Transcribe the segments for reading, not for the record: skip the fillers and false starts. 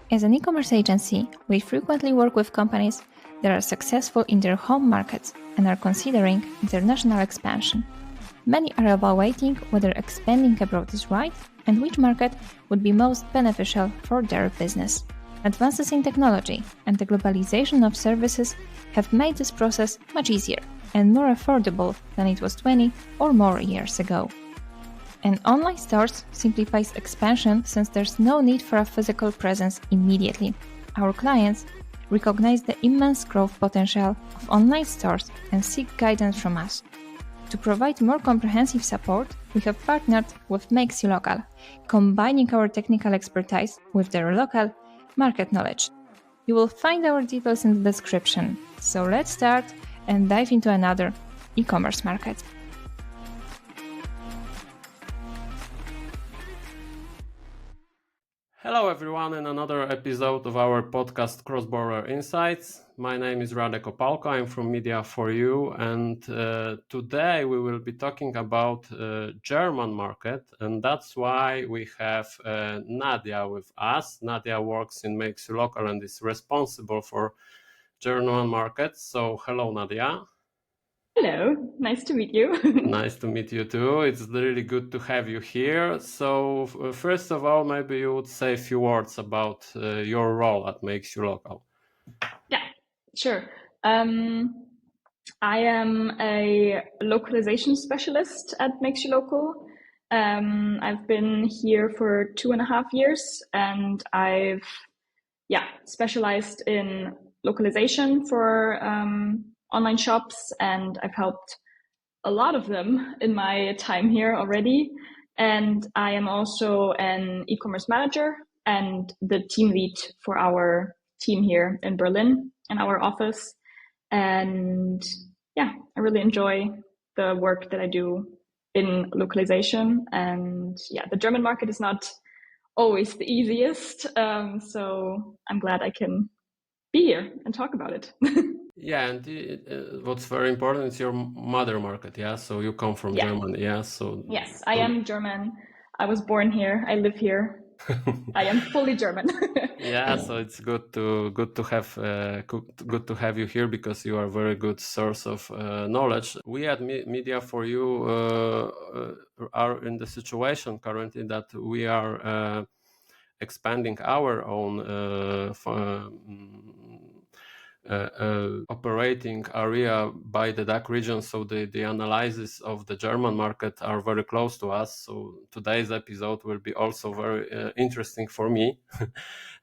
As an e-commerce agency, we frequently work with companies that are successful in their home markets and are considering international expansion. Many are evaluating whether expanding abroad is right and which market would be most beneficial for their business. Advances in technology and the globalization of services have made this process much easier and more affordable than it was 20 or more years ago. And online stores simplifies expansion since there's no need for a physical presence immediately. Our clients recognize the immense growth potential of online stores and seek guidance from us. To provide more comprehensive support, we have partnered with Makes You Local, combining our technical expertise with their local market knowledge. You will find our details in the description. So let's start and dive into another e-commerce market. Hello everyone in another episode of our podcast Cross-Border Insights. My name is Radek Opalko, I'm from Media4You, and today we will be talking about German market, and that's why we have Nadia with us. Nadia works in Makes You Local and is responsible for German market. So hello Nadia. Hello, nice to meet you. Nice to meet you too. It's really good to have you here. So first of all, maybe you would say a few words about your role at Makes You Local. Yeah, sure. I am a localization specialist at Makes You Local. I've been here for 2.5 years, and I've specialized in localization for online shops, and I've helped a lot of them in my time here already. And I am also an e-commerce manager and the team lead for our team here in Berlin in our office. And yeah, I really enjoy the work that I do in localization. And yeah, the German market is not always the easiest. So I'm glad I can be here and talk about it. Yeah, and what's very important is your mother market, yeah? So you come from Germany, yeah? So yes, I am German. I was born here. I live here. I am fully German. Yeah, so it's good to have you here because you are a very good source of knowledge. We at Media4You are in the situation currently that we are expanding our own operating area by the DACH region, so the analysis of the German market are very close to us. So today's episode will be also very interesting for me.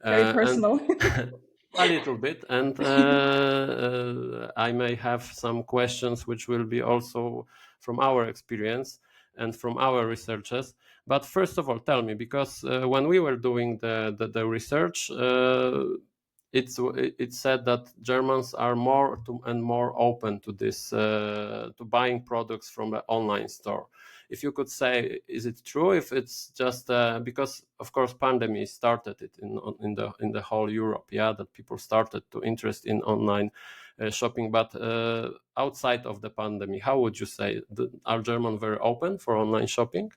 Very personal. A little bit, and I may have some questions which will be also from our experience and from our researchers. But first of all, tell me, because when we were doing the research, it said that Germans are more and more open to this, to buying products from the online store. If you could say, is it true? If it's just because, of course, pandemic started it in the whole Europe, that people started to interest in online shopping. But outside of the pandemic, how would you say are Germans very open for online shopping?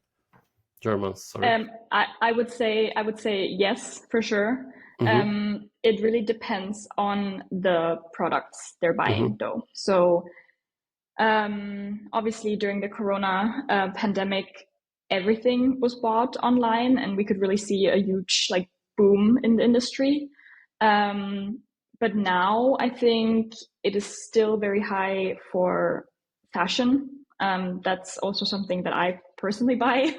Germans, sorry. I would say yes, for sure. Mm-hmm. It really depends on the products they're buying, though. So obviously during the Corona pandemic, everything was bought online, and we could really see a huge boom in the industry. But now I think it is still very high for fashion. That's also something that I personally buy.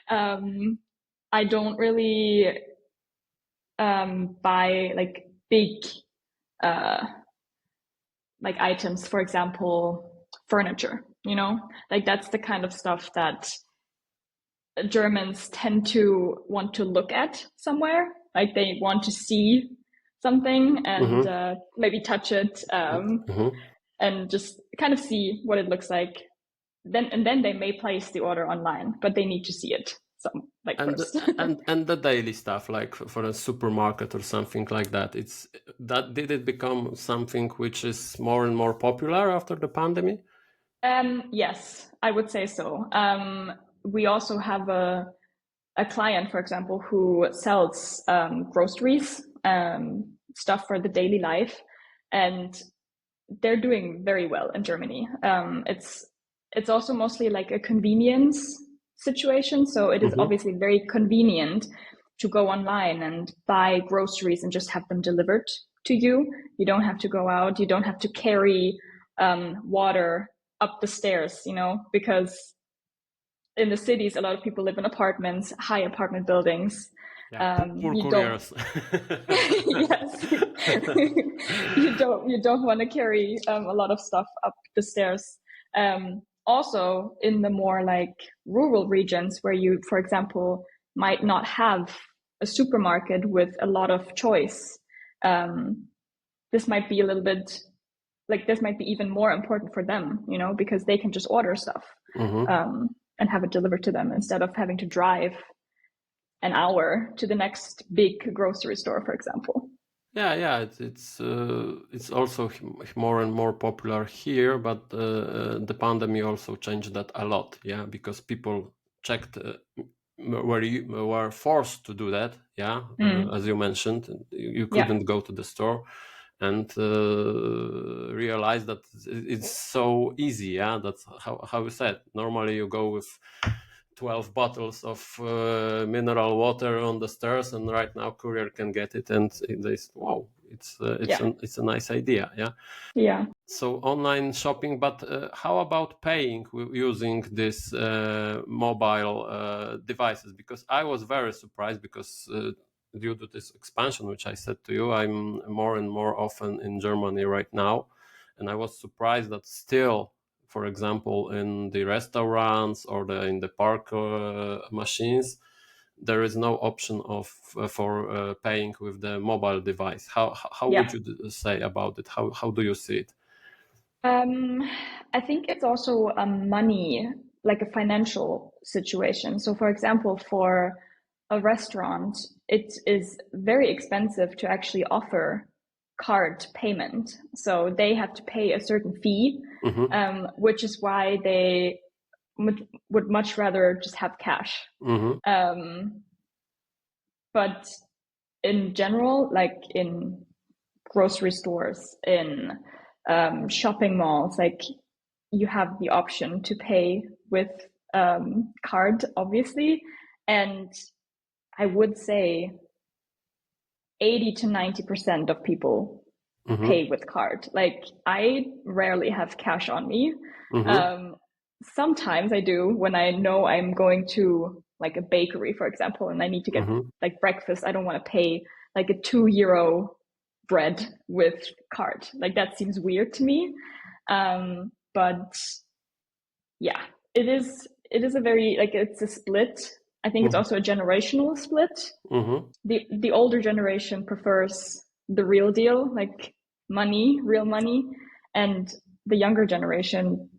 I don't really buy big items, for example, furniture, that's the kind of stuff that Germans tend to want to look at somewhere. They want to see something and maybe touch it and just kind of see what it looks like. Then they may place the order online, but they need to see it. First. and the daily stuff, like for a supermarket or something like that, did it become something which is more and more popular after the pandemic? Yes, I would say so. We also have a client, for example, who sells groceries stuff for the daily life, and they're doing very well in Germany. It's also mostly like a convenience situation. So it is obviously very convenient to go online and buy groceries and just have them delivered to you. You don't have to go out. You don't have to carry water up the stairs, because in the cities, a lot of people live in apartments, high apartment buildings. Yeah, poor You couriers. yes, you don't want to carry a lot of stuff up the stairs. Also, in the more like rural regions where you, for example, might not have a supermarket with a lot of choice, this might be a little bit like this might be even more important for them, because they can just order stuff and have it delivered to them instead of having to drive an hour to the next big grocery store, for example. Yeah, it's also more and more popular here, but the pandemic also changed that a lot. Yeah, because people checked were forced to do that. Yeah, as you mentioned, you couldn't go to the store and realize that it's so easy. Yeah, that's how you said. Normally, you go with 12 bottles of mineral water on the stairs, and right now courier can get it, and they say, wow, it's a nice idea. Yeah. So online shopping, but how about paying using this mobile devices? Because I was very surprised because due to this expansion, which I said to you, I'm more and more often in Germany right now, and I was surprised that still, for example, in the restaurants or in the park machines, there is no option for paying with the mobile device. How would you say about it? How do you see it? I think it's also a money, like a financial situation. So, for example, for a restaurant, it is very expensive to actually offer card payment. So they have to pay a certain fee, which is why they would much rather just have cash. But in general, like in grocery stores, in shopping malls, like you have the option to pay with card, obviously. And I would say 80 to 90% of people pay with card. Like I rarely have cash on me. Sometimes I do when I know I'm going to like a bakery, for example, and I need to get like breakfast. I don't want to pay like a €2 bread with card. Like that seems weird to me. But yeah, it is a very, like, it's a split. I think it's also a generational split. The older generation prefers the real deal, like money, real money, and the younger generation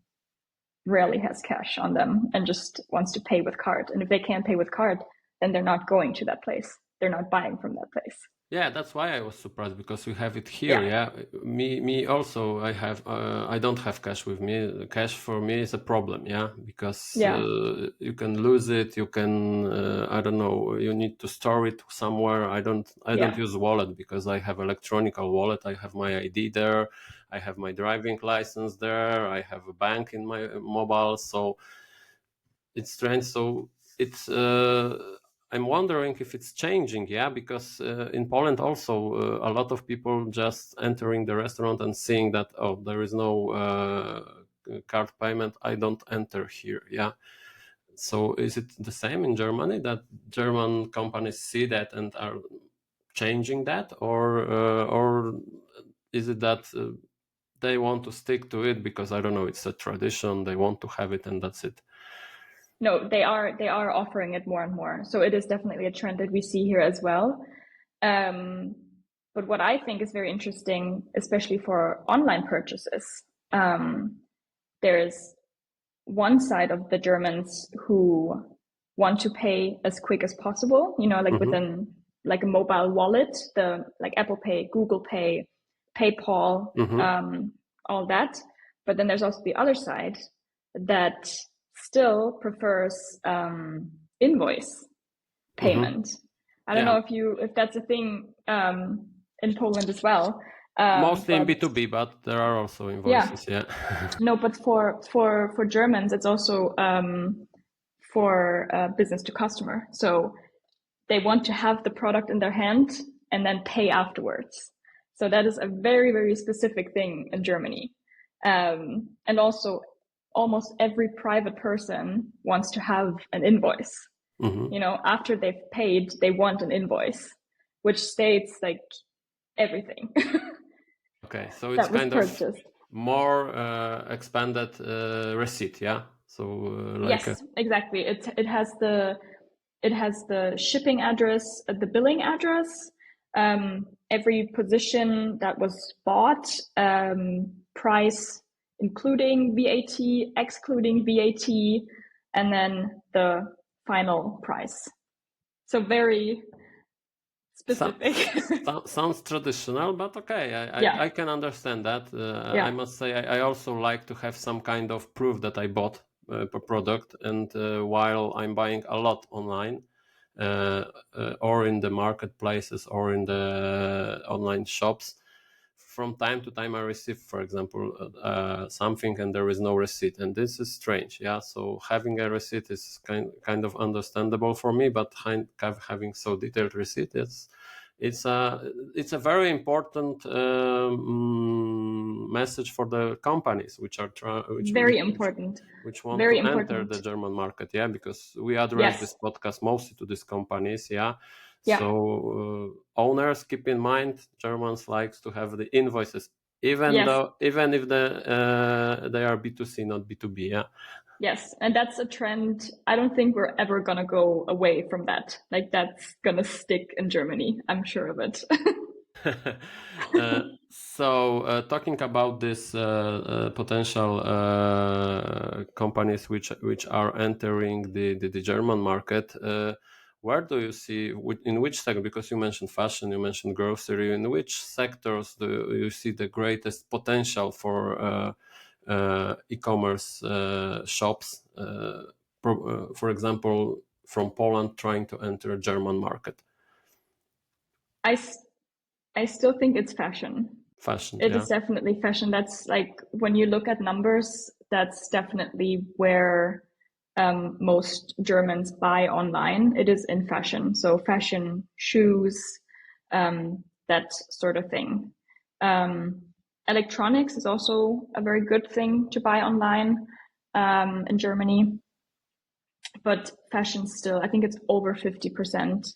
rarely has cash on them and just wants to pay with card. And if they can't pay with card, then they're not going to that place. They're not buying from that place. Yeah, that's why I was surprised, because we have it here. Yeah, me also. I don't have cash with me. Cash for me is a problem. Yeah, because you can lose it. You can I don't know. You need to store it somewhere. I don't use wallet because I have electronic wallet. I have my ID there. I have my driving license there. I have a bank in my mobile. So it's strange. So it's. I'm wondering if it's changing, because in Poland also a lot of people just entering the restaurant and seeing that, oh, there is no card payment, I don't enter here, So is it the same in Germany, that German companies see that and are changing that, or is it that they want to stick to it because, I don't know, it's a tradition, they want to have it and that's it? No, they are offering it more and more. So it is definitely a trend that we see here as well. But what I think is very interesting, especially for online purchases, there's one side of the Germans who want to pay as quick as possible, like within like a mobile wallet, like Apple Pay, Google Pay, PayPal, all that. But then there's also the other side that still prefers invoice payment. I don't know if that's a thing in Poland as well. Mostly in B2B, but there are also invoices. Yeah. No, but for Germans, it's also for business to customer. So they want to have the product in their hand and then pay afterwards. So that is a very, very specific thing in Germany. And also almost every private person wants to have an invoice. You know, after they've paid, they want an invoice, which states like everything. Okay, so it's kind purchased. of more expanded receipt, yeah. So like yes, exactly. It has the shipping address, the billing address, every position that was bought, price including VAT, excluding VAT, and then the final price. So very specific. Sounds traditional, but okay, I can understand that. I must say I also like to have some kind of proof that I bought a product, and while I'm buying a lot online, or in the marketplaces or in the online shops, from time to time I receive, for example, something and there is no receipt, and this is strange. Yeah, so having a receipt is kind of understandable for me, but having so detailed receipt, it's a very important message for the companies which are which want to enter the German market. Yeah, because we address this podcast mostly to these companies. Yeah. So owners, keep in mind, Germans likes to have the invoices, even if they are B2C, not B2B. Yeah. Yes, and that's a trend. I don't think we're ever gonna go away from that. Like that's gonna stick in Germany. I'm sure of it. So talking about this potential companies which are entering the German market, where do you see, in which sector, because you mentioned fashion, you mentioned grocery, in which sectors do you see the greatest potential for e-commerce shops, for example, from Poland trying to enter German market? I still think it's fashion. It is definitely fashion. That's like, when you look at numbers, that's definitely where most Germans buy online. It is in fashion. So fashion, shoes, that sort of thing. Electronics is also a very good thing to buy online in Germany. But fashion still, I think it's over 50%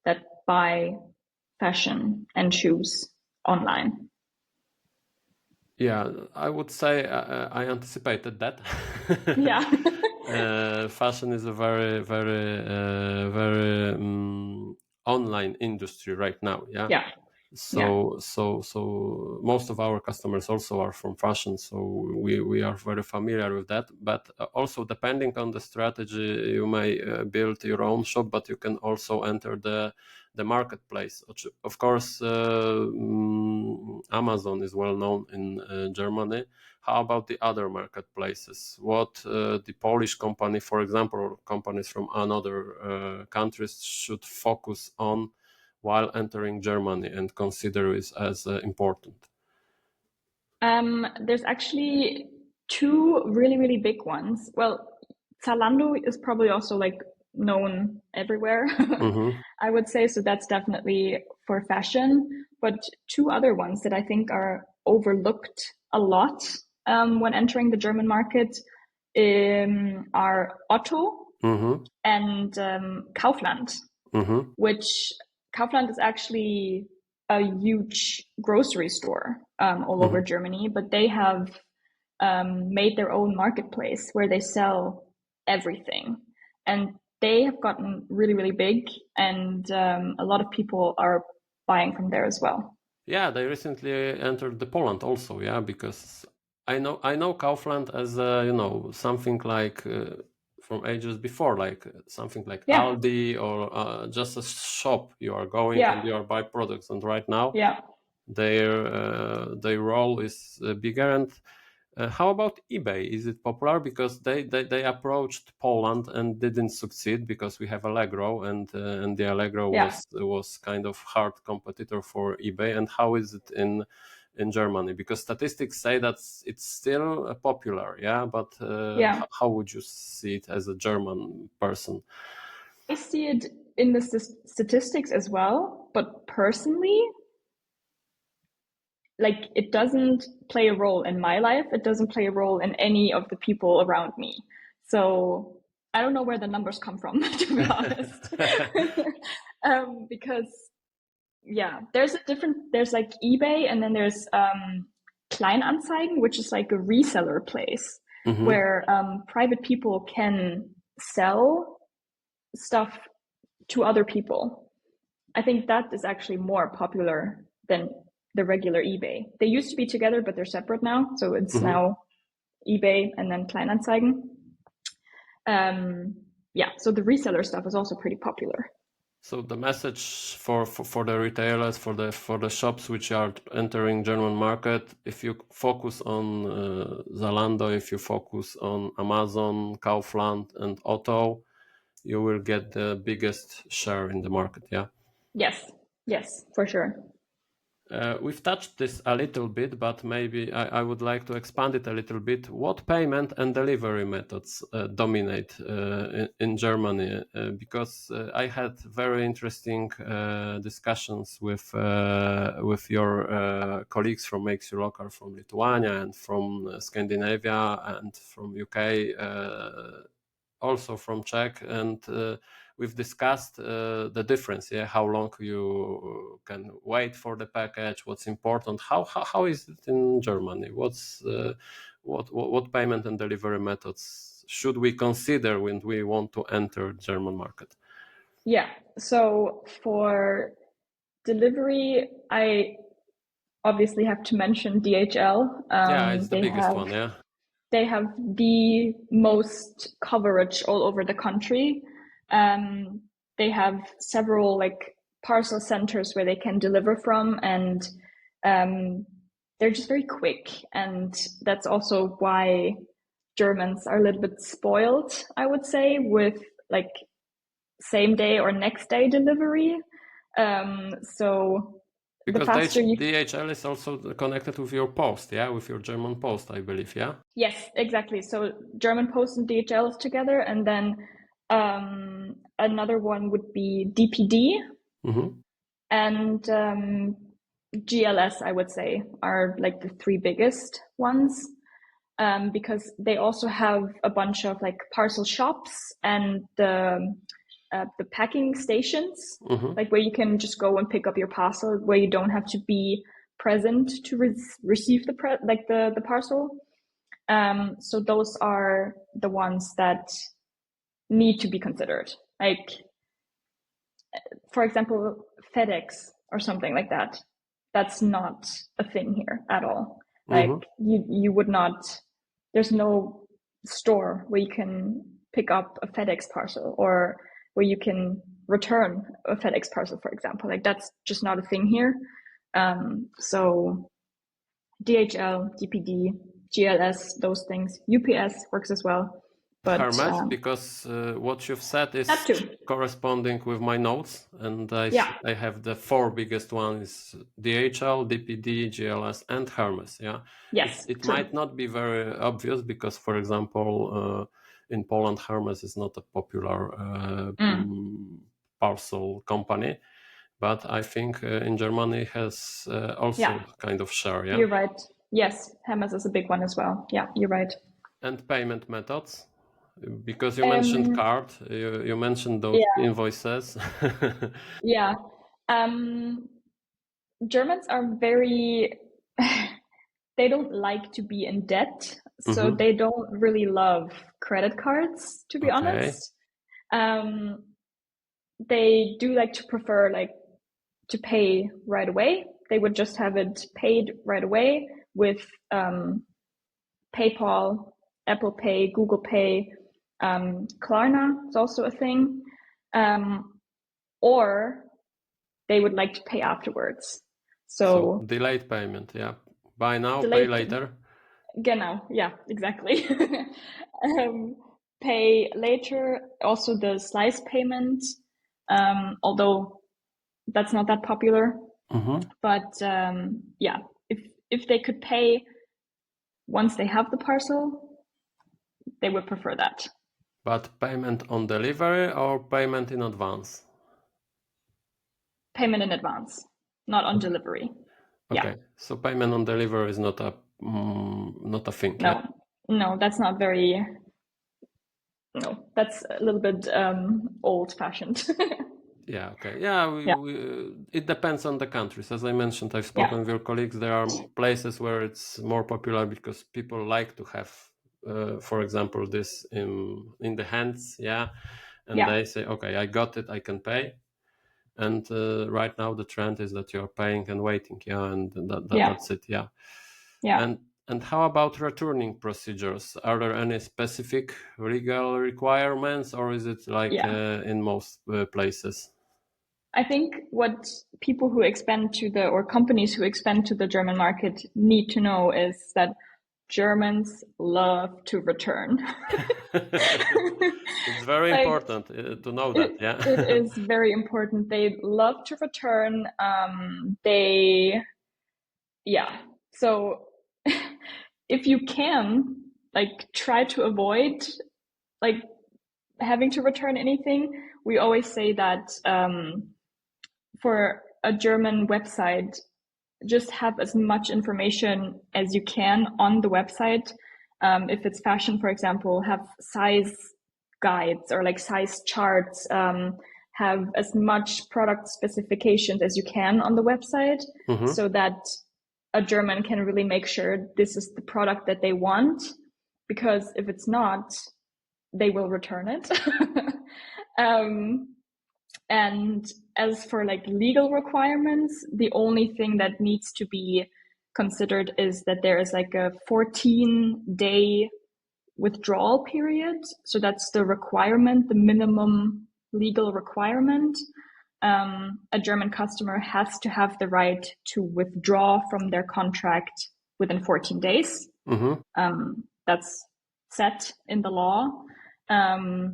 that buy fashion and shoes online. Yeah, I would say I anticipated that. Yeah. Fashion is a very, very, very online industry right now. Yeah. Yeah. So most of our customers also are from fashion, so we are very familiar with that. But also, depending on the strategy, you may build your own shop, but you can also enter the marketplace. Of course, Amazon is well known in Germany. How about the other marketplaces? What the Polish company, for example, or companies from another countries should focus on while entering Germany and consider it as important? There's actually two really, really big ones. Well, Zalando is probably also like known everywhere, I would say. So that's definitely for fashion. But two other ones that I think are overlooked a lot when entering the German market are Otto and Kaufland, which Kaufland is actually a huge grocery store all over Germany, but they have made their own marketplace where they sell everything. And they have gotten really, really big, and a lot of people are buying from there as well. Yeah, they recently entered the Poland also, yeah, because I know Kaufland as something like from ages before, like something like Aldi or just a shop you are going and you are buy products. And right now, their role is bigger. And How about eBay? Is it popular? Because they approached Poland and didn't succeed because we have Allegro, and the Allegro was kind of hard competitor for eBay. And how is it in Germany? Because statistics say that it's still popular, yeah. But how would you see it as a German person? I see it in the statistics as well, but personally, like, it doesn't play a role in my life. It doesn't play a role in any of the people around me. So I don't know where the numbers come from, to be honest. Because there's like eBay, and then there's Kleinanzeigen, which is like a reseller place where private people can sell stuff to other people. I think that is actually more popular than the regular eBay. They used to be together, but they're separate now. So it's now eBay and then Kleinanzeigen. So the reseller stuff is also pretty popular. So the message for the retailers, for the shops which are entering German market, if you focus on Zalando, if you focus on Amazon, Kaufland, and Otto, you will get the biggest share in the market. Yeah. Yes, for sure. We've touched this a little bit, but maybe I would like to expand it a little bit. What payment and delivery methods dominate in Germany? Because I had very interesting discussions with your colleagues from Makes You Local, from Lithuania and from Scandinavia and from UK, also from Czech, and we've discussed the difference, how long you can wait for the package, what's important. How is it in Germany? What payment and delivery methods should we consider when we want to enter German market? Yeah, so for delivery, I obviously have to mention DHL. It's the biggest one, yeah. They have the most coverage all over the country. They have several like parcel centers where they can deliver from, and they're just very quick. And that's also why Germans are a little bit spoiled, I would say, with like same day or next day delivery. So because the faster DHL is also connected with your post, with your German post, I believe, yeah? Yes, exactly. So German Post and DHL is together, and then another one would be DPD and GLS, I would say, are like the three biggest ones, because they also have a bunch of like parcel shops and the packing stations, like where you can just go and pick up your parcel, where you don't have to be present to receive the parcel. So those are the ones that need to be considered. Like, for example, FedEx or something like that. That's not a thing here at all. Like you would not, there's no store where you can pick up a FedEx parcel or where you can return a FedEx parcel, for example. Like that's just not a thing here. So DHL, DPD, GLS, those things. UPS works as well. But Hermes, because what you've said is corresponding with my notes, and I have the four biggest ones: DHL, DPD, GLS, and Hermes. Yeah. Yes. It might not be very obvious because, for example, in Poland, Hermes is not a popular parcel company, but I think in Germany has also kind of share. Yeah. You're right. Yes, Hermes is a big one as well. Yeah, you're right. And payment methods. Because you mentioned card, you mentioned those invoices. Germans are very, they don't like to be in debt. So they don't really love credit cards, to be honest. They do like to prefer like to pay right away. They would just have it paid right away with PayPal, Apple Pay, Google Pay. Klarna is also a thing. Or they would like to pay afterwards. So delayed payment, buy now, pay later. Genau, yeah, exactly. Pay later, also the slice payment, although that's not that popular. But yeah, if they could pay once they have the parcel, they would prefer that. But payment on delivery or payment in advance? Payment in advance, not on delivery. Okay, Yeah. so payment on delivery is not a thing. Yeah? No, that's not very. No, that's a little bit old-fashioned. Yeah, okay. Yeah, it depends on the countries. As I mentioned, I've spoken with your colleagues. There are places where it's more popular because people like to have, for example, this in the hands. Yeah. And they say, okay, I got it, I can pay. And right now the trend is that you're paying and waiting. Yeah. And that's it. Yeah. Yeah. And how about returning procedures? Are there any specific legal requirements, or is it like in most places? I think what people who expand to or companies who expand to the German market need to know is that Germans love to return. It's very important to know that. Yeah, it is very important. They love to return. So if you can, like, try to avoid like having to return anything. We always say that for a German website, just have as much information as you can on the website. If it's fashion, for example, have size guides or like size charts. Have as much product specifications as you can on the website, so that a German can really make sure this is the product that they want. Because if it's not, they will return it. And as for like legal requirements, the only thing that needs to be considered is that there is like a 14-day withdrawal period. So that's the requirement, the minimum legal requirement. A German customer has to have the right to withdraw from their contract within 14 days. That's set in the law.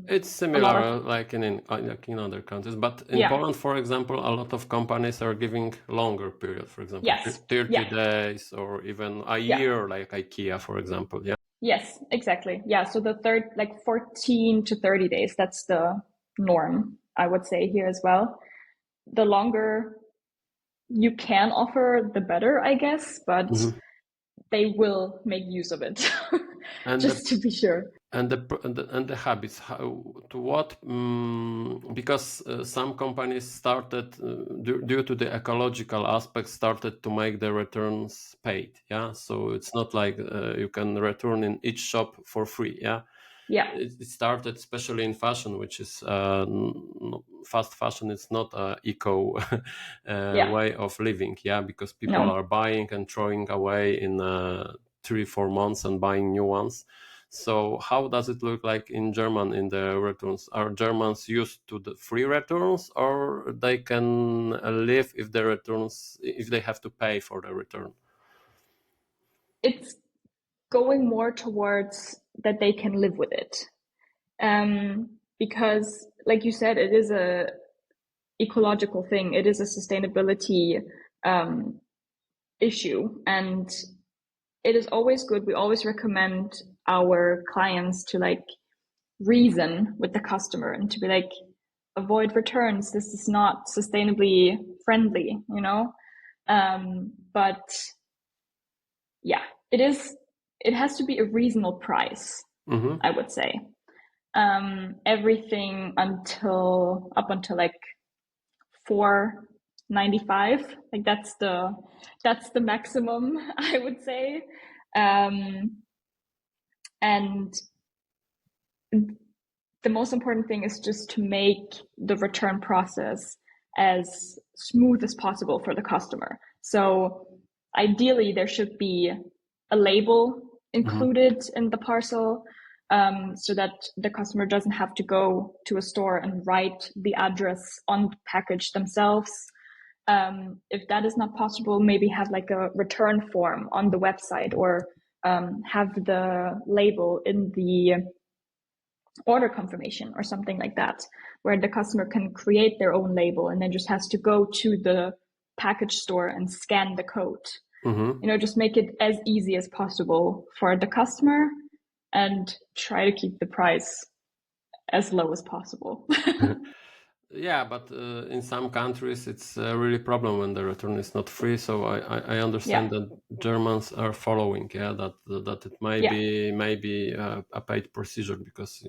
It's similar like in other countries, but in Poland, for example, a lot of companies are giving longer period, for example, 30 days or even a year, like IKEA, for example. Yeah. Yes, exactly. Yeah. So the third, like 14 to 30 days, that's the norm, I would say, here as well. The longer you can offer, the better, I guess, but they will make use of it. Just to be sure. And the habits, to what? Because some companies started due to the ecological aspect, started to make the returns paid. Yeah, so it's not like you can return in each shop for free. Yeah. It started especially in fashion, which is fast fashion. It's not a eco way of living. Yeah, because people are buying and throwing away in 3-4 months and buying new ones. So how does it look like in German in the returns? Are Germans used to the free returns, or they can live if they have to pay for the return? It's going more towards that they can live with it. Because like you said, it is a ecological thing. It is a sustainability issue, and it is always good. We always recommend our clients to like reason with the customer and to be like, avoid returns. This is not sustainably friendly, you know? But yeah, it has to be a reasonable price, I would say. Everything up until like $4.95, like that's the maximum, I would say. And the most important thing is just to make the return process as smooth as possible for the customer. So ideally, there should be a label included in the parcel, so that the customer doesn't have to go to a store and write the address on the package themselves. If that is not possible, maybe have like a return form on the website or have the label in the order confirmation or something like that, where the customer can create their own label and then just has to go to the package store and scan the code. Just make it as easy as possible for the customer and try to keep the price as low as possible. Yeah, but in some countries it's really a problem when the return is not free. So I understand that Germans are following, that it may be a paid procedure because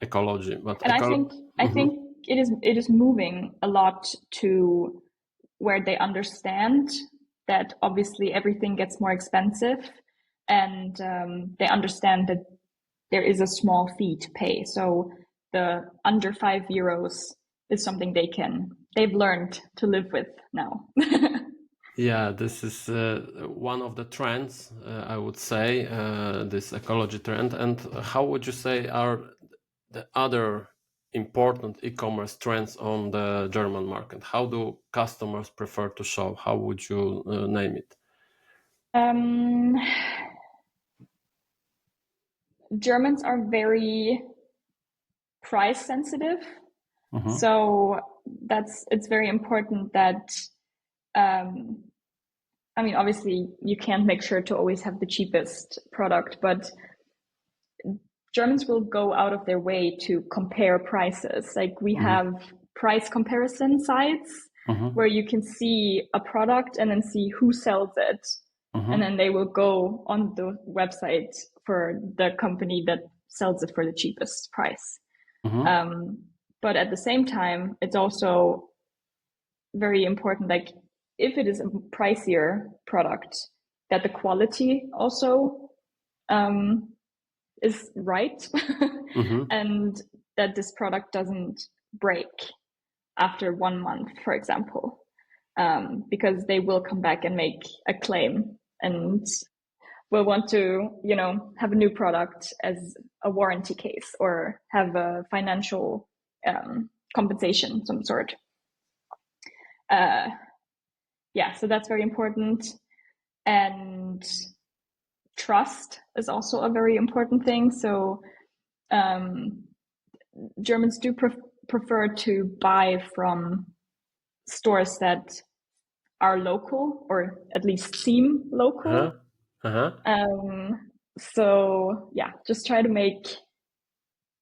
ecology. But and I think it is moving a lot to where they understand that obviously everything gets more expensive, and they understand that there is a small fee to pay. So the under €5 is something they've learned to live with now. Yeah, this is one of the trends, I would say, this ecology trend. And how would you say are the other important e-commerce trends on the German market? How do customers prefer to shop? How would you name it? Germans are very price sensitive. So it's very important that, obviously you can't make sure to always have the cheapest product, but Germans will go out of their way to compare prices. Like we have price comparison sites where you can see a product and then see who sells it. And then they will go on the website for the company that sells it for the cheapest price. But at the same time, it's also very important, like if it is a pricier product, that the quality also is right and that this product doesn't break after 1 month, for example, because they will come back and make a claim and will want to, have a new product as a warranty case or have a financial compensation, some sort. So that's very important. And trust is also a very important thing. So Germans do prefer to buy from stores that are local or at least seem local. So just try to make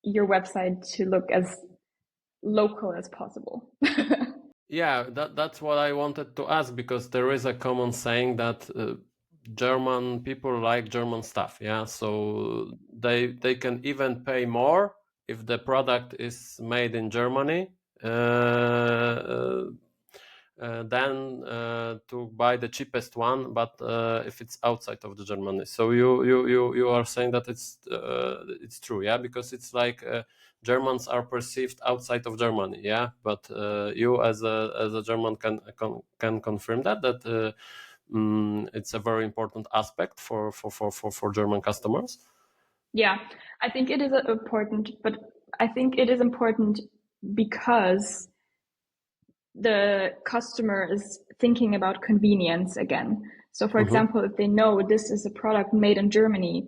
your website to look as local as possible. Yeah, that's what I wanted to ask, because there is a common saying that German people like German stuff. Yeah, so they can even pay more if the product is made in Germany than to buy the cheapest one, but if it's outside of the Germany. So you are saying that it's true, yeah, because it's like Germans are perceived outside of Germany, yeah, but you as a German can confirm that it's a very important aspect for German customers. Yeah, I think it is important, but I think it is important because the customer is thinking about convenience again. So for example, if they know this is a product made in Germany,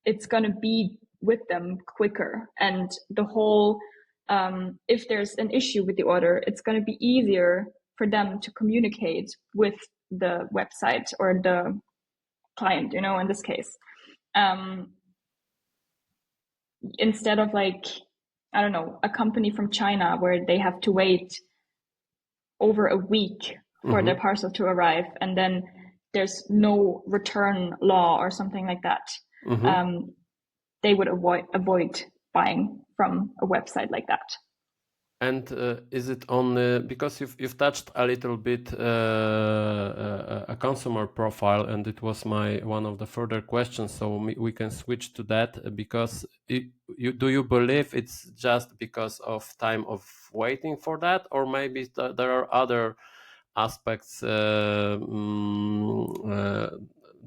it's going to be with them quicker. And the whole, if there's an issue with the order, it's going to be easier for them to communicate with the website or the client, in this case. Instead of a company from China where they have to wait over a week for their parcel to arrive, and then there's no return law or something like that. They would avoid buying from a website like that. And is it only because you've touched a little bit a consumer profile, and it was one of the further questions, so we can switch to that, because do you believe it's just because of time of waiting for that, or maybe there are other aspects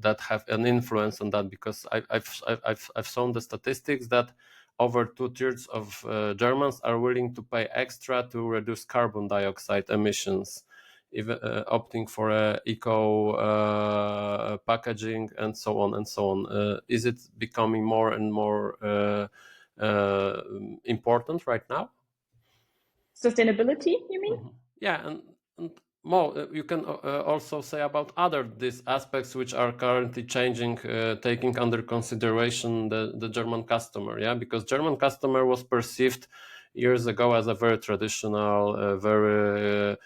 that have an influence on that? Because I've shown the statistics that over 2/3 of Germans are willing to pay extra to reduce carbon dioxide emissions. even opting for eco packaging and so on and so on. Is it becoming more and more important right now? Sustainability, you mean? Yeah, and more you can also say about other these aspects which are currently changing, taking under consideration the German customer. Yeah, because German customer was perceived years ago as a very traditional, very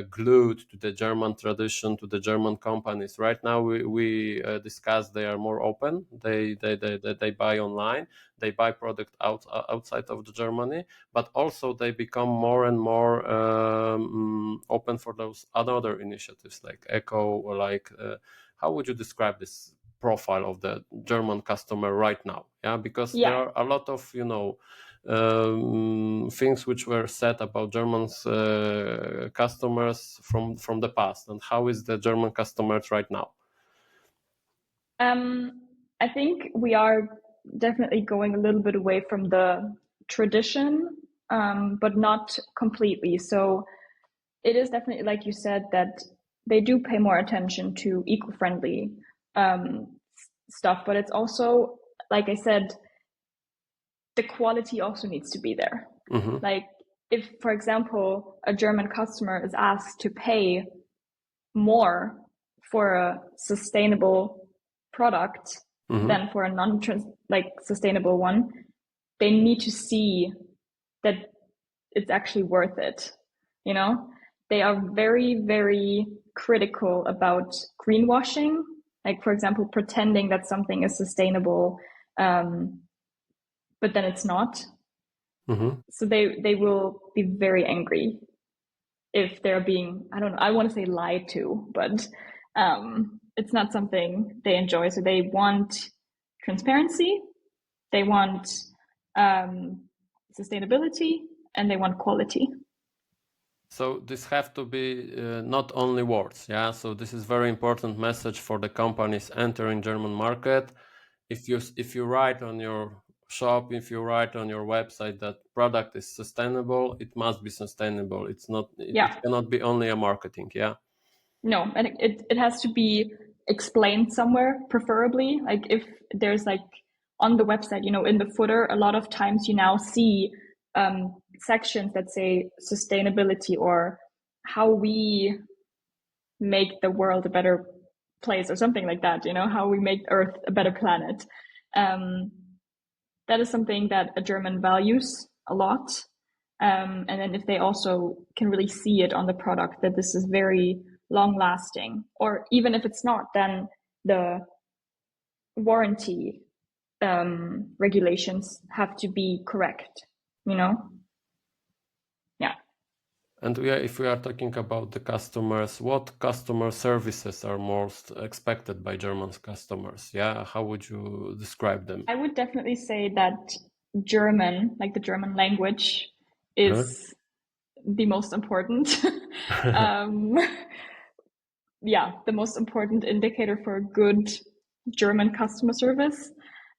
glued to the German tradition, to the German companies. Right now, we discussed they are more open. They buy online. They buy product outside of the Germany, but also they become more and more open for those other initiatives like eco, or like how would you describe this profile of the German customer right now? Yeah, because there are a lot of things which were said about Germans customers from the past, and how is the German customers right now? I think we are definitely going a little bit away from the tradition, but not completely. So it is definitely, like you said, that they do pay more attention to eco-friendly stuff, but it's also, like I said, the quality also needs to be there. Mm-hmm. Like if, for example, a German customer is asked to pay more for a sustainable product than for a sustainable one, they need to see that it's actually worth it. You know, they are very, very critical about greenwashing. Like, for example, pretending that something is sustainable, but then it's not. So they will be very angry if they're being, I don't know, I want to say lied to, but it's not something they enjoy. So they want transparency, they want sustainability, and they want quality. So this have to be not only words, yeah. So this is very important message for the companies entering German market. If you write on your shop, if you write on your website that product is sustainable, it must be sustainable. It's not. It cannot be only a marketing, yeah. No, and it has to be explained somewhere, preferably. Like if there's like on the website, in the footer, a lot of times you now see sections that say sustainability or how we make the world a better place or something like that, how we make Earth a better planet. That is something that a German values a lot. And then if they also can really see it on the product that this is very long lasting, or even if it's not, then the warranty regulations have to be correct, Yeah. And if we are talking about the customers, what customer services are most expected by German customers? Yeah, how would you describe them? I would definitely say that German, like the German language, is the most important. The most important indicator for good German customer service.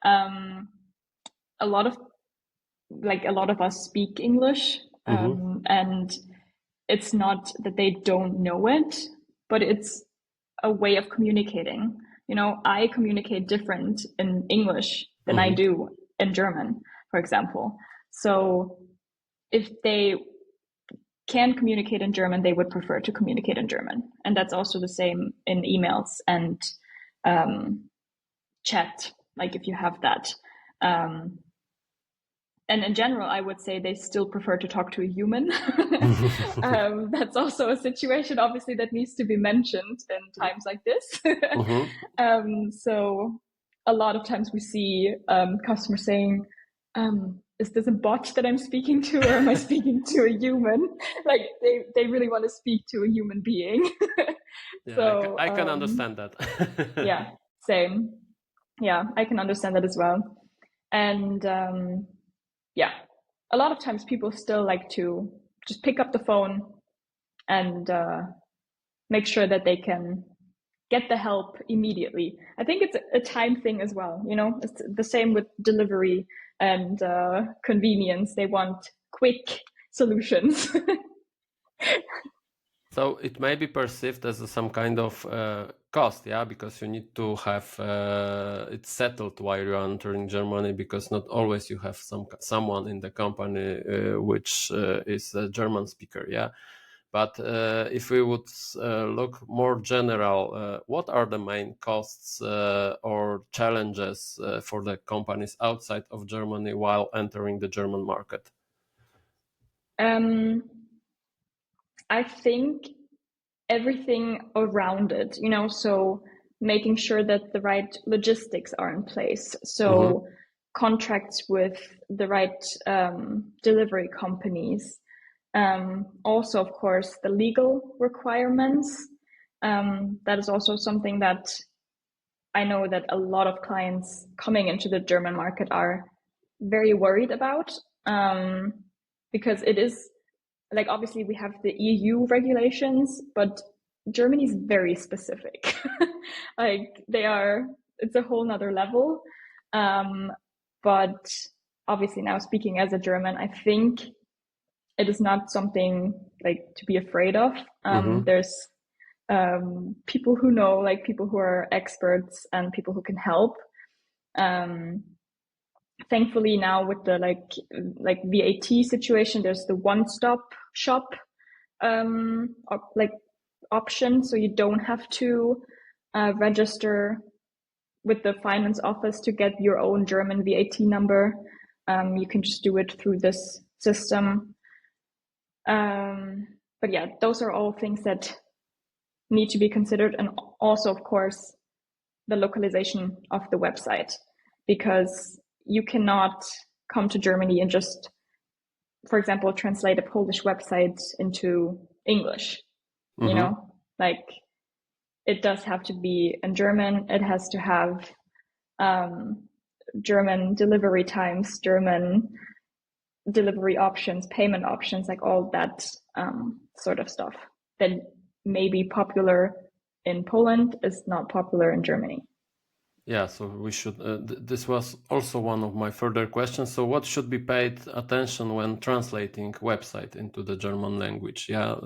A lot of us speak English, and it's not that they don't know it, but it's a way of communicating. I communicate different in English than I do in German, for example. So if they can communicate in German, they would prefer to communicate in German. And that's also the same in emails and chat, like if you have that. And in general, I would say they still prefer to talk to a human. That's also a situation, obviously, that needs to be mentioned in times like this. So a lot of times we see customers saying, is this a bot that I'm speaking to, or am I speaking to a human? Like they really want to speak to a human being. So I can understand that. Yeah, same. Yeah, I can understand that as well. And a lot of times people still like to just pick up the phone and make sure that they can get the help immediately. I think it's a time thing as well. It's the same with delivery and convenience. They want quick solutions. So it may be perceived as some kind of cost, yeah, because you need to have it settled while you're entering Germany, because not always you have someone in the company which is a German speaker, yeah. But if we would look more general, what are the main costs or challenges for the companies outside of Germany while entering the German market? I think everything around it, so making sure that the right logistics are in place. So contracts with the right delivery companies. Also, of course, the legal requirements. That is also something that I know that a lot of clients coming into the German market are very worried about, because it is like, obviously we have the EU regulations, but Germany is very specific. Like it's a whole nother level. But obviously now, speaking as a German, I think it is not something like to be afraid of. There's people who know, like people who are experts and people who can help. Thankfully now with the like VAT situation, there's the one-stop shop option, so you don't have to register with the finance office to get your own German VAT number. You can just do it through this system. But yeah, those are all things that need to be considered, and also, of course, the localization of the website, because you cannot come to Germany and just, for example, translate a Polish website into English. Like it does have to be in German. It has to have German delivery times, German delivery options, payment options, like all that sort of stuff that may be popular in Poland is not popular in Germany. Yeah, so we should. This was also one of my further questions. So, what should be paid attention when translating website into the German language? Yeah,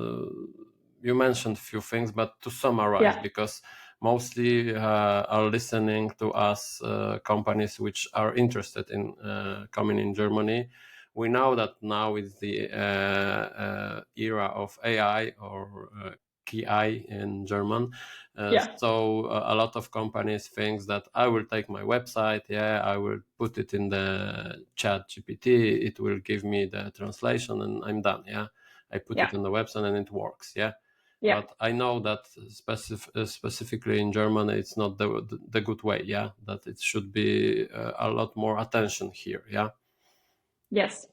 you mentioned a few things, but to summarize, because mostly are listening to us companies which are interested in coming in Germany. We know that now is the era of AI, or KI in German. So a lot of companies think that I will take my website, I will put it in the chat GPT, it will give me the translation and I'm done. I put it on the website and it works. But I know that specifically in German, it's not the good way. That it should be a lot more attention here. Yes.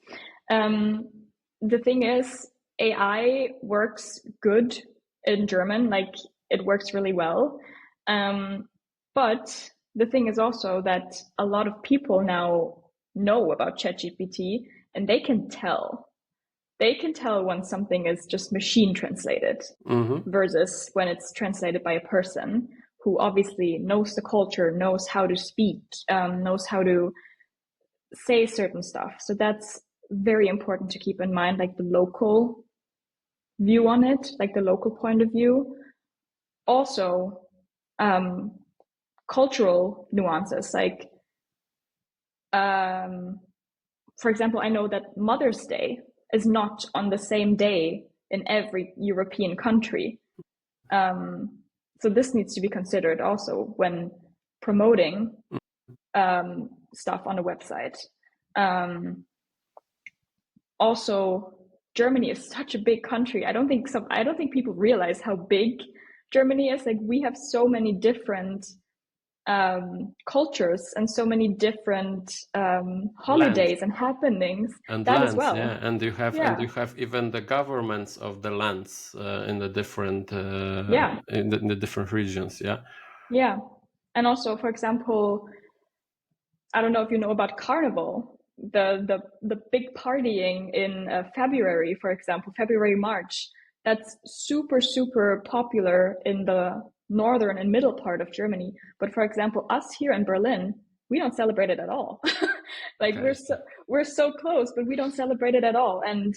The thing is, AI works good in German, like it works really well. But the thing is also that a lot of people now know about ChatGPT, and they can tell. They can tell when something is just machine translated versus when it's translated by a person who obviously knows the culture, knows how to speak, knows how to say certain stuff. So that's very important to keep in mind, like the local view on it, like the local point of view. Also, cultural nuances, like, for example, I know that Mother's Day is not on the same day in every European country. So this needs to be considered also when promoting stuff on a website. Also, Germany is such a big country. I don't think people realize how big Germany is. Like, we have so many different cultures and so many different holidays and happenings. And that lands, as well. and you have even the governments of the lands in the different in the different regions. And also, for example, I don't know if you know about Carnival, the big partying in February, for example, February, March. That's super, super popular in the northern and middle part of Germany. But for example, us here in Berlin, we don't celebrate it at all. Like, we're so close, but we don't celebrate it at all. And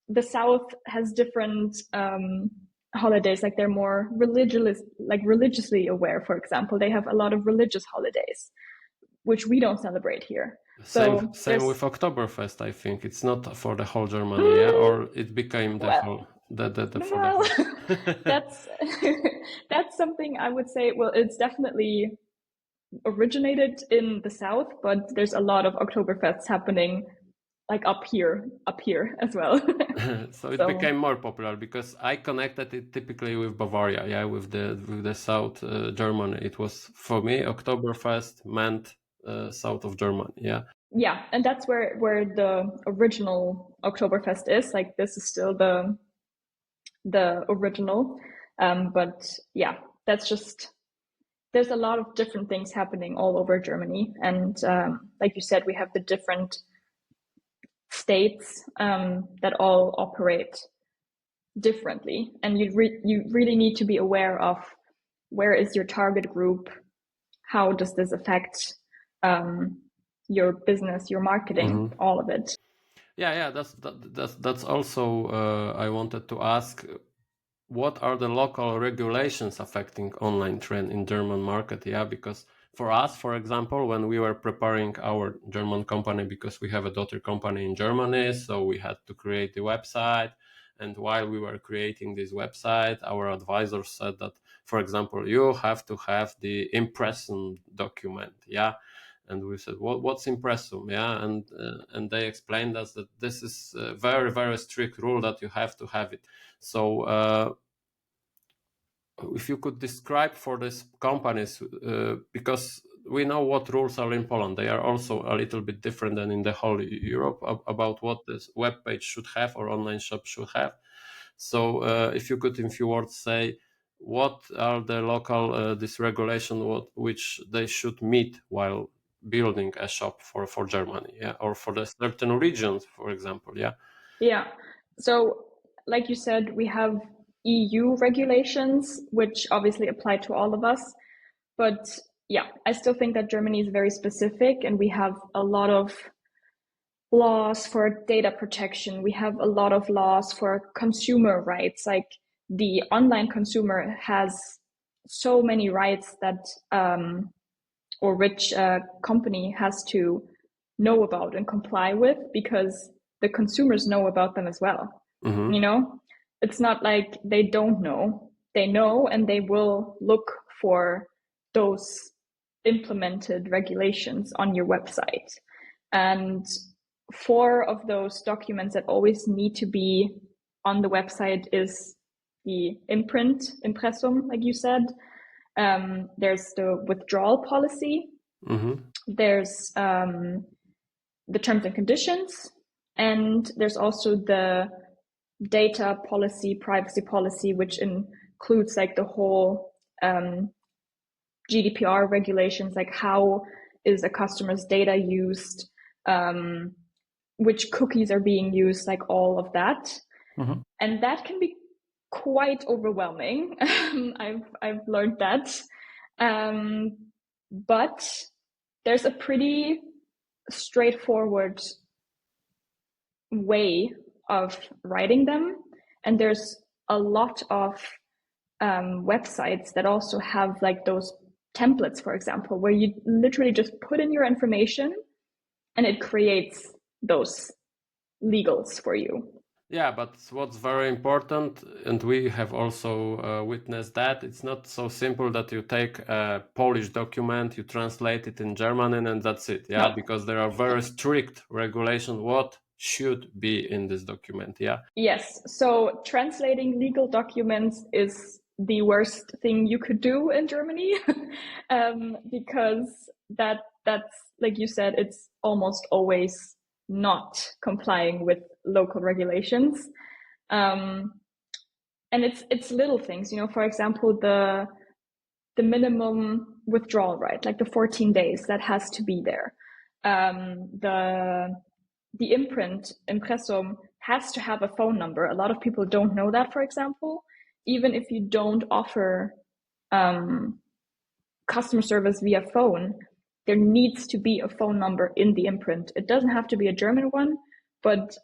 the South has different holidays, like they're more religiously aware. For example, they have a lot of religious holidays, which we don't celebrate here. Same with Oktoberfest. I think it's not for the whole Germany, yeah, or it became the whole for the whole. That's something I would say. Well, it's definitely originated in the south, but there's a lot of Oktoberfests happening like up here as well. So it became more popular because I connected it typically with Bavaria, yeah, with the South Germany. It was, for me, Oktoberfest meant south of Germany, yeah. Yeah, and that's where the original Oktoberfest is. Like this is still the original, but yeah, that's just, there's a lot of different things happening all over Germany, and like you said, we have the different states that all operate differently, and you really need to be aware of where is your target group, how does this affect your business, your marketing, all of it. Yeah, that's also I wanted to ask, what are the local regulations affecting online trend in German market? Yeah, because for us, for example, when we were preparing our German company, because we have a daughter company in Germany, so we had to create the website. And while we were creating this website, our advisor said that, for example, you have to have the impressum document. Yeah. And we said, what's impressum? Yeah. And they explained us that this is a very, very strict rule that you have to have it. So if you could describe for these companies, because we know what rules are in Poland, they are also a little bit different than in the whole Europe about what this web page should have or online shop should have. So if you could in few words say, what are the local this regulation which they should meet while building a shop for Germany, yeah, or for the certain regions, for example, yeah. So like you said, we have EU regulations which obviously apply to all of us, but yeah, I still think that Germany is very specific, and we have a lot of laws for data protection. We have a lot of laws for consumer rights. Like the online consumer has so many rights that or which company has to know about and comply with, because the consumers know about them as well. You know, it's not like they don't know. They know, and they will look for those implemented regulations on your website. And 4 of those documents that always need to be on the website is the impressum, like you said. There's the withdrawal policy. There's the terms and conditions, and there's also the data policy, privacy policy, which includes like the whole GDPR regulations, like how is a customer's data used, which cookies are being used, like all of that. And that can be quite overwhelming. I've learned that. But there's a pretty straightforward way of writing them. And there's a lot of websites that also have like those templates, for example, where you literally just put in your information and it creates those legals for you. Yeah, but what's very important, and we have also witnessed that, it's not so simple that you take a Polish document, you translate it in German, and that's it. Yeah, no. Because there are very strict regulations what should be in this document. Yeah. Yes. So translating legal documents is the worst thing you could do in Germany, because that's like you said, it's almost always not complying with local regulations, and it's little things, you know. For example, the minimum withdrawal right, like the 14 days that has to be there. The impressum has to have a phone number. A lot of people don't know that, for example. Even if you don't offer customer service via phone, there needs to be a phone number in the imprint. It doesn't have to be a German one, but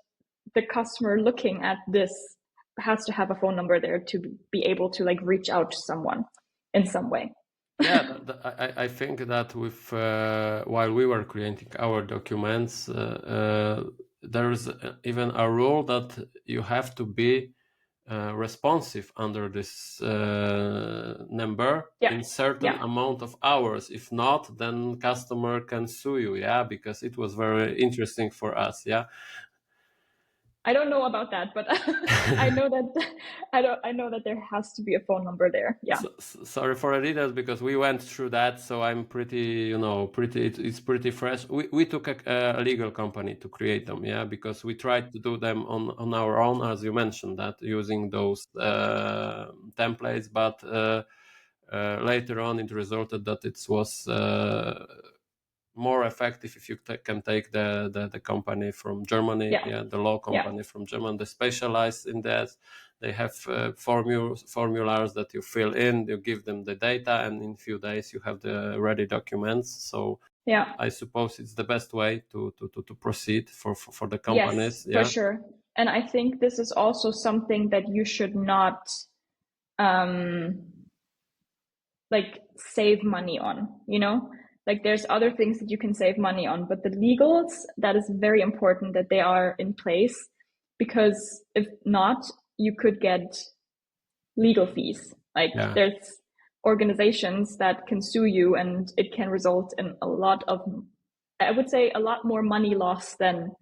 the customer looking at this has to have a phone number there to be able to like reach out to someone in some way. Yeah, I think that with while we were creating our documents, there is even a rule that you have to be responsive under this number in certain amount of hours. If not, then customer can sue you. Yeah, because it was very interesting for us. Yeah. I don't know about that, but I know that there has to be a phone number there. Yeah. Sorry for the details because we went through that, so I'm pretty, it's pretty fresh. We took a legal company to create them, yeah, because we tried to do them on our own, as you mentioned, that using those templates, but later on it resulted that it was more effective if you can take the company from Germany, the law company from Germany. They specialize in that. They have formulars that you fill in, you give them the data, and in a few days you have the ready documents. So I suppose it's the best way to proceed for the companies. Yes, for sure. And I think this is also something that you should not like save money on, like there's other things that you can save money on, but the legals, that is very important that they are in place, because if not, you could get legal fees. Like there's organizations that can sue you, and it can result in a lot more money loss than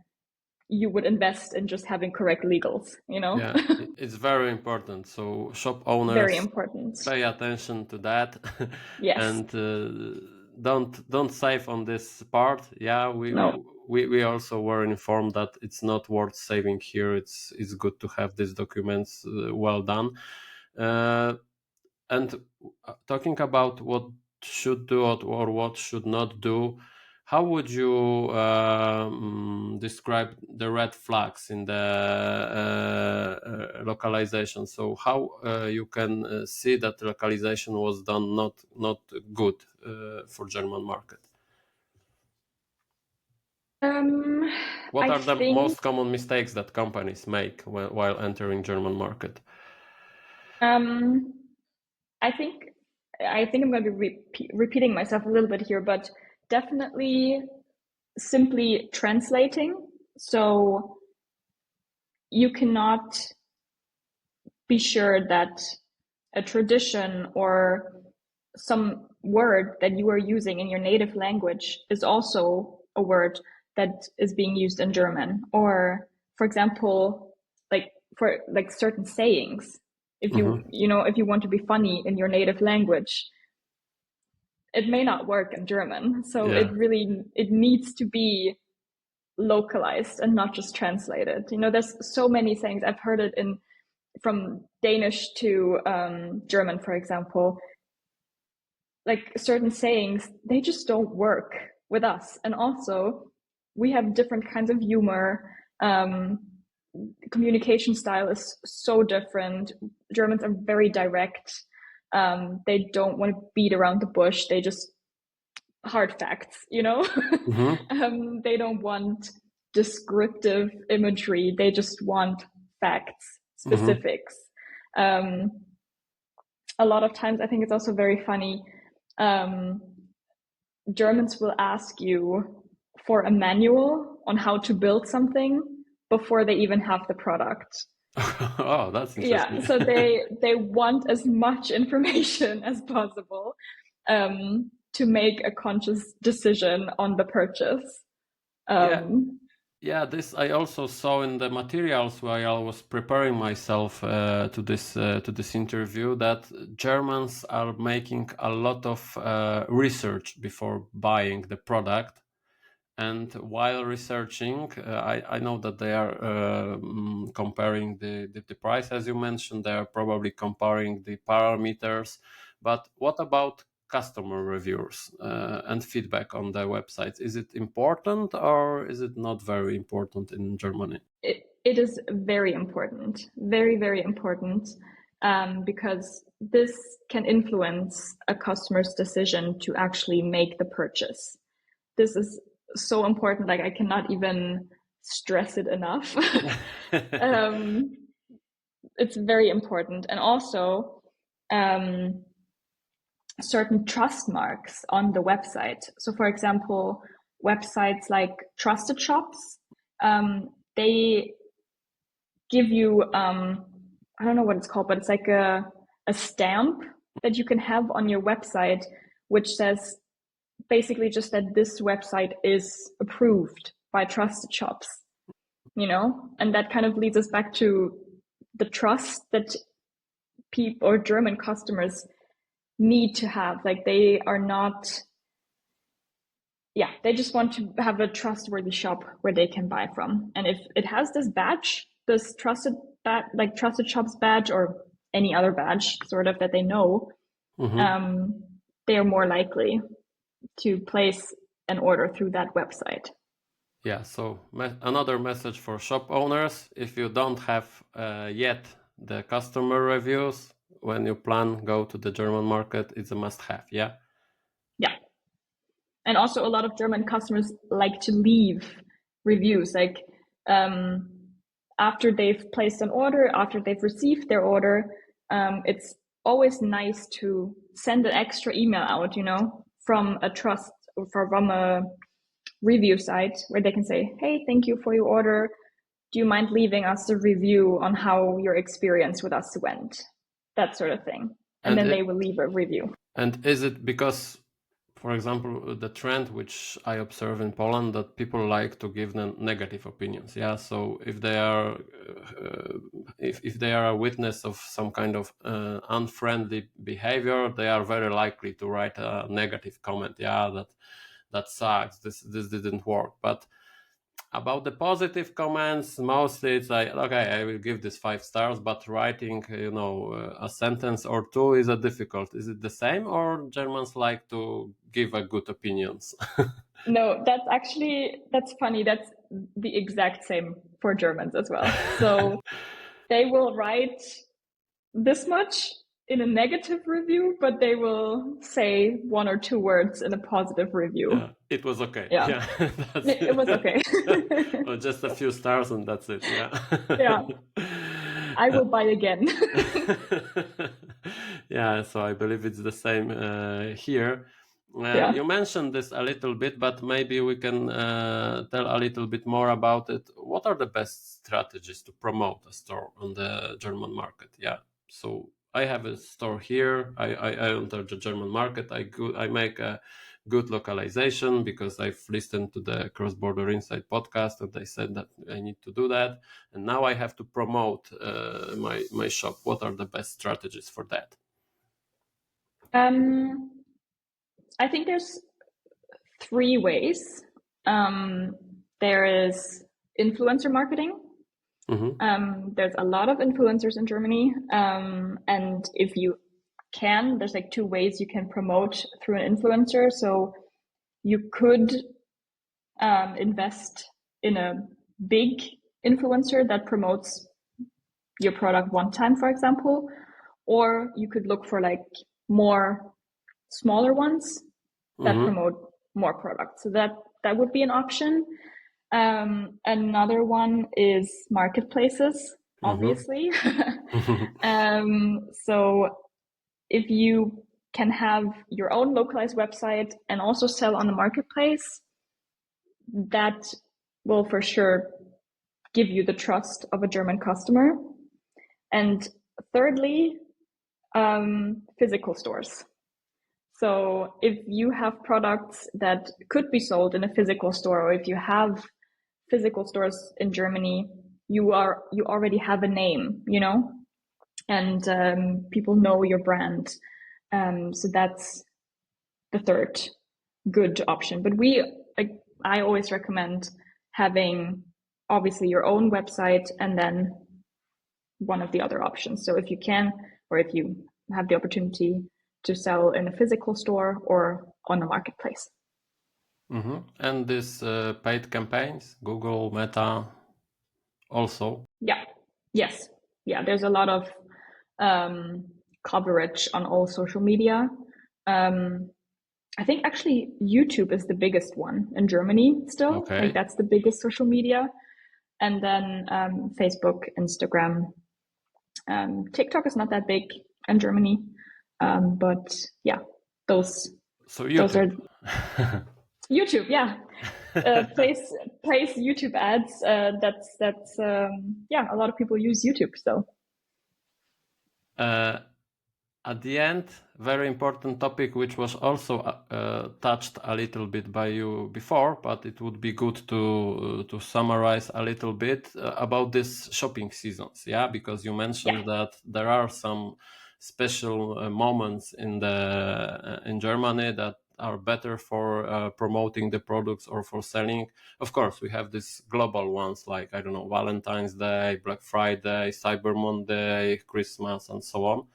you would invest in just having correct legals, Yeah, it's very important. So shop owners, very important, pay attention to that. Yes. And don't save on this part. Yeah, we also were informed that it's not worth saving here. It's good to have these documents well done. And talking about what should do or what should not do, how would you describe the red flags in the localization? So how you can see that localization was done not good for German market? What are the most common mistakes that companies make while entering German market? I think I'm going to be repeating myself a little bit here, but definitely simply translating. So you cannot be sure that a tradition or some word that you are using in your native language is also a word that is being used in German. Or, for example, for certain sayings, if you if you want to be funny in your native language, it may not work in German. So it needs to be localized and not just translated. There's so many sayings. I've heard it from Danish to German, for example. Like certain sayings, they just don't work with us. And also, we have different kinds of humor. Communication style is so different. Germans are very direct. They don't want to beat around the bush. They just hard facts, They don't want descriptive imagery. They just want facts, specifics. A lot of times, I think it's also very funny. Germans will ask you for a manual on how to build something before they even have the product. Oh, that's interesting. Yeah, so they want as much information as possible to make a conscious decision on the purchase. Yeah, this I also saw in the materials while I was preparing myself to this interview, that Germans are making a lot of research before buying the product. And while researching, I know that they are comparing the price, as you mentioned. They are probably comparing the parameters. But what about customer reviews and feedback on their websites? Is it important, or is it not very important in Germany? It is very important, very, very important, because this can influence a customer's decision to actually make the purchase. This is so important. Like, I cannot even stress it enough. it's very important. And also certain trust marks on the website. So for example, websites like trusted shops, they give you, I don't know what it's called, but it's like a stamp that you can have on your website, which says basically just that this website is approved by trusted shops, and that kind of leads us back to the trust that people or German customers need to have. Like they are not, they just want to have a trustworthy shop where they can buy from. And if it has this badge, this trusted shops badge, or any other badge sort of that they know, they are more likely to place an order through that website. Yeah, so another message for shop owners: if you don't have yet the customer reviews when you go to the German market, it's a must-have. Yeah. And also a lot of German customers like to leave reviews, like after they've placed an order, after they've received their order, it's always nice to send an extra email out, from a review site where they can say, hey, thank you for your order. Do you mind leaving us a review on how your experience with us went? That sort of thing. And then they will leave a review. And is it because, for example, the trend which I observe in Poland, that people like to give them negative opinions? Yeah. So if they are, if they are a witness of some kind of unfriendly behavior, they are very likely to write a negative comment. Yeah, that sucks. This didn't work. But about the positive comments, mostly it's like, okay, I will give this 5 stars, but writing, a sentence or two is a difficult. Is it the same, or Germans like to give a good opinions? No, that's funny. That's the exact same for Germans as well. So they will write this much in a negative review, but they will say 1 or 2 words in a positive review. Yeah, it was okay. Yeah. It was okay. Or just a few stars and that's it. Yeah. Yeah. I will buy again. Yeah, so I believe it's the same here. You mentioned this a little bit, but maybe we can tell a little bit more about it. What are the best strategies to promote a store on the German market? Yeah, so I have a store here. I enter the German market. I make a good localization because I've listened to the Cross Border Insight podcast and they said that I need to do that. And now I have to promote my shop. What are the best strategies for that? I think there's 3 ways. There is influencer marketing. There's a lot of influencers in Germany. And if you can, there's like 2 ways you can promote through an influencer. So you could invest in a big influencer that promotes your product one time, for example, or you could look for like more smaller ones that promote more products. So that would be an option. Another one is marketplaces, obviously. So if you can have your own localized website and also sell on the marketplace, that will for sure give you the trust of a German customer. And thirdly, physical stores. So if you have products that could be sold in a physical store, or if you have physical stores in Germany, you already have a name, and people know your brand. So that's the third good option. But I always recommend having obviously your own website and then one of the other options. So if you can, or if you have the opportunity to sell in a physical store or on a marketplace. And this paid campaigns, Google, Meta, also? Yeah. Yes. Yeah, there's a lot of coverage on all social media. I think actually YouTube is the biggest one in Germany still. Okay. Like that's the biggest social media. And then Facebook, Instagram, TikTok is not that big in Germany, but yeah, those YouTube. are YouTube. Yeah, place YouTube ads. That's a lot of people use YouTube. So at the end, very important topic, which was also touched a little bit by you before, but it would be good to summarize a little bit about these shopping seasons. Yeah, because you mentioned that there are some special moments in Germany that are better for promoting the products or for selling. Of course, we have these global ones like, I don't know, Valentine's Day, Black Friday, Cyber Monday, Christmas, and so on.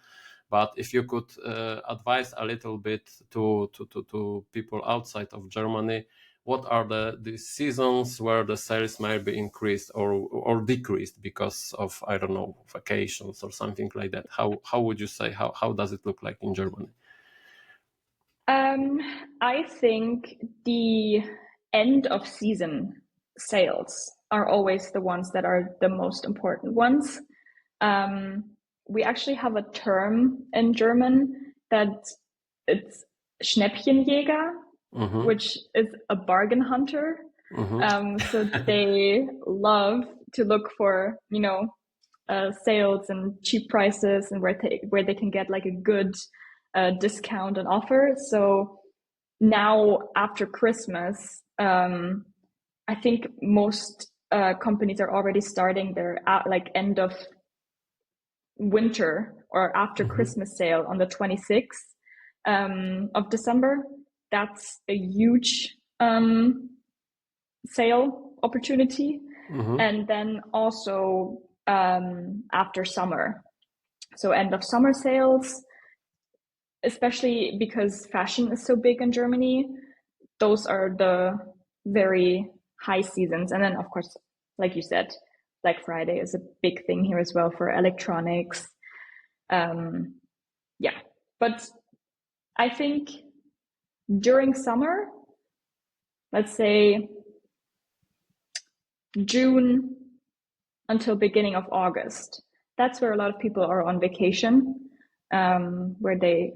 But if you could advise a little bit to people outside of Germany, what are the seasons where the sales might be increased or decreased because of, I don't know, vacations or something like that? How would you say, how does it look like in Germany? I think the end of season sales are always the ones that are the most important ones. We actually have a term in German that it's Schnäppchenjäger, which is a bargain hunter. So they love to look for, sales and cheap prices and where they can get like a good discount and offer. So now after Christmas, I think most companies are already starting their end of winter or after Christmas sale on the 26th of December. That's a huge sale opportunity. And then also after summer. So end of summer sales, especially because fashion is so big in Germany. Those are the very high seasons. And then, of course, like you said, Black Friday is a big thing here as well for electronics. But I think during summer, let's say June until beginning of August, that's where a lot of people are on vacation, where they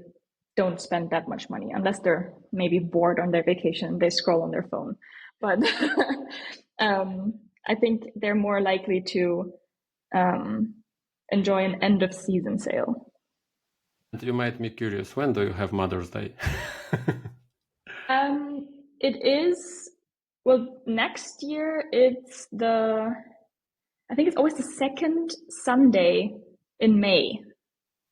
don't spend that much money unless they're maybe bored on their vacation. They scroll on their phone. But I think they're more likely to enjoy an end of season sale. You made me curious. When do you have Mother's Day? It is, next year I think it's always the second Sunday in May.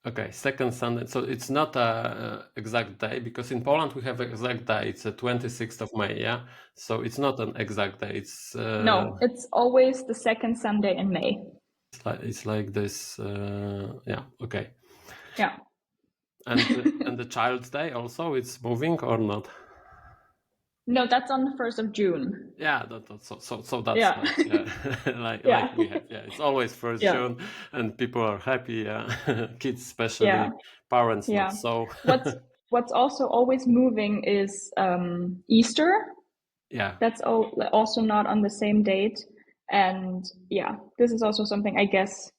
Okay, second Sunday. So it's not a exact day, because in Poland we have an exact day. It's the 26th of May, yeah? So it's not an exact day. It's no, it's always the second Sunday in May. It's like this, yeah, okay. Yeah. And the Child's Day also, it's moving or not? No, that's on the 1st of June. Yeah, that's like we have. Yeah, it's always 1st June, and people are happy. Yeah, kids especially, parents not so. What's also always moving is Easter. Yeah, that's also not on the same date, and this is also something, I guess,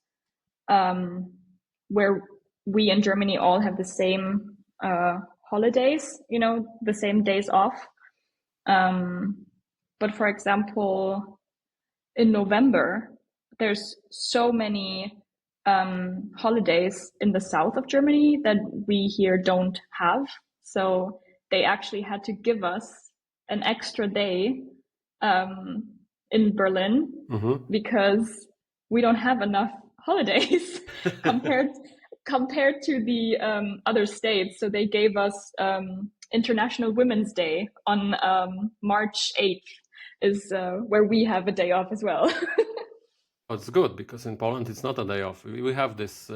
where we in Germany all have the same holidays. The same days off. But for example, in November, there's so many holidays in the south of Germany that we here don't have. So they actually had to give us an extra day in Berlin because we don't have enough holidays compared to the other states. So they gave us International Women's Day on March 8th is where we have a day off as well. It's good, because in Poland it's not a day off. We have this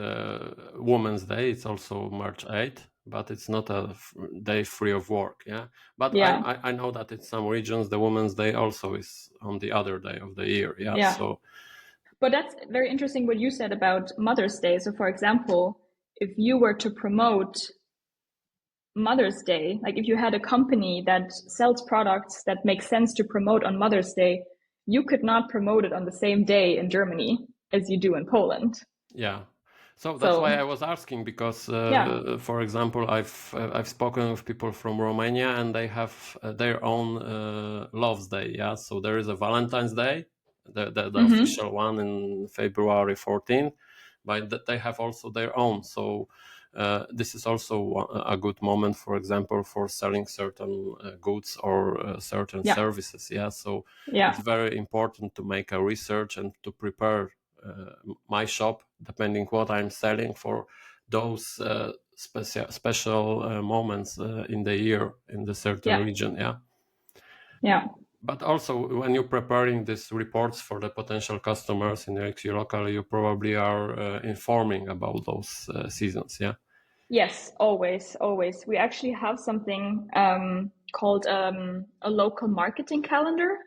Women's Day. It's also March 8th, but it's not a day free of work. Yeah, but I know that in some regions the Women's Day also is on the other day of the year. Yeah. So, but that's very interesting what you said about Mother's Day. So, for example, if you were to promote Mother's Day, like if you had a company that sells products that make sense to promote on Mother's Day, you could not promote it on the same day in Germany as you do in Poland. Yeah. So that's why I was asking, because, for example, I've spoken with people from Romania, and they have their own Love's Day. Yeah, so there is a Valentine's Day, the official one in February 14th, but they have also their own. So this is also a good moment, for example, for selling certain goods or certain services. Yeah, so it's very important to make a research and to prepare my shop, depending what I'm selling, for those special moments in the year in the certain region. Yeah. But also, when you're preparing these reports for the potential customers in your local, you probably are informing about those seasons. Yeah. Yes, always. We actually have something called a local marketing calendar,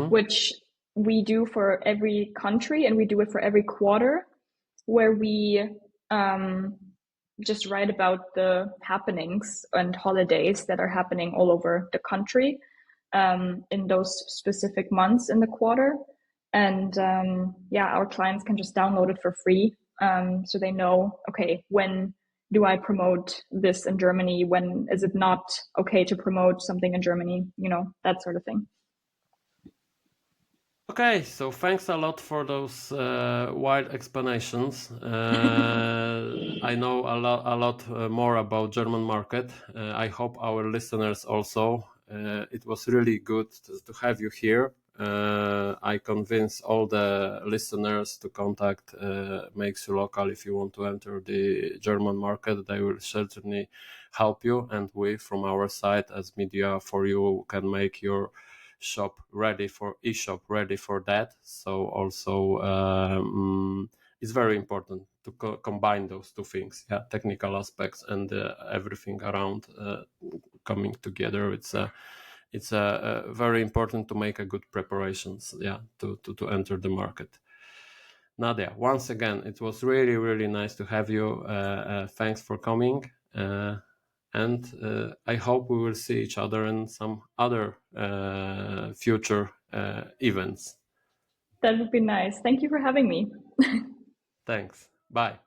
which we do for every country, and we do it for every quarter, where we just write about the happenings and holidays that are happening all over the country in those specific months in the quarter. And our clients can just download it for free, so they know, okay, when do I promote this in Germany? When is it not okay to promote something in Germany? That sort of thing. Okay, so thanks a lot for those wide explanations. I know a lot more about German market. I hope our listeners also. It was really good to have you here. I convince all the listeners to contact Makes You Local if you want to enter the German market. They will certainly help you, and we, from our side as Media for You, can make your shop ready for e-shop ready for that. So also it's very important to combine those two things, technical aspects and everything around coming together. It's very important to make a good preparations to enter the market. Nadia, once again, it was really, really nice to have you. Thanks for coming. And I hope we will see each other in some other future events. That would be nice. Thank you for having me. Thanks. Bye.